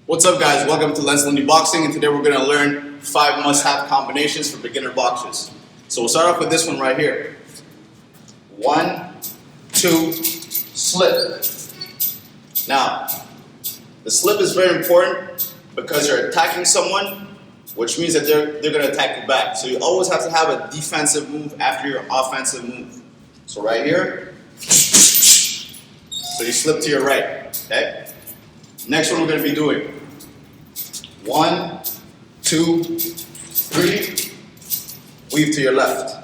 What's up, guys? Welcome to Lentz Lundy Boxing, and today we're going to learn 5 must-have combinations for beginner boxers. So we'll start off with this one right here. 1, 2, slip. Now, the slip is very important because you're attacking someone, which means that they're going to attack you back. So you always have to have a defensive move after your offensive move. So right here, so you slip to your right, okay? Next one we're going to be doing 1, 2, 3, weave to your left.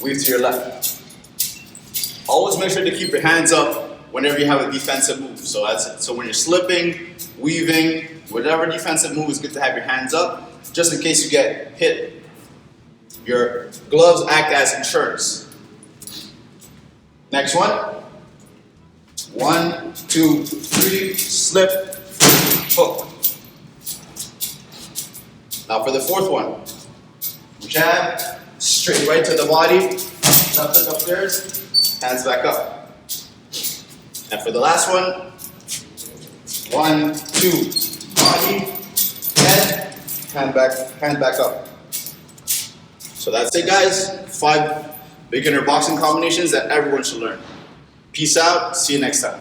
Weave to your left. Always make sure to keep your hands up whenever you have a defensive move. So that's it. So when you're slipping, weaving, whatever defensive move, is good to have your hands up, just in case you get hit. Your gloves act as insurance. Next one. 1, 2, 3, slip, hook. Now for the fourth one, jab, straight right to the body, left hook upstairs, hands back up. And for the last one, 1, 2, body, head, hand back up. So that's it, guys. 5 beginner boxing combinations that everyone should learn. Peace out. See you next time.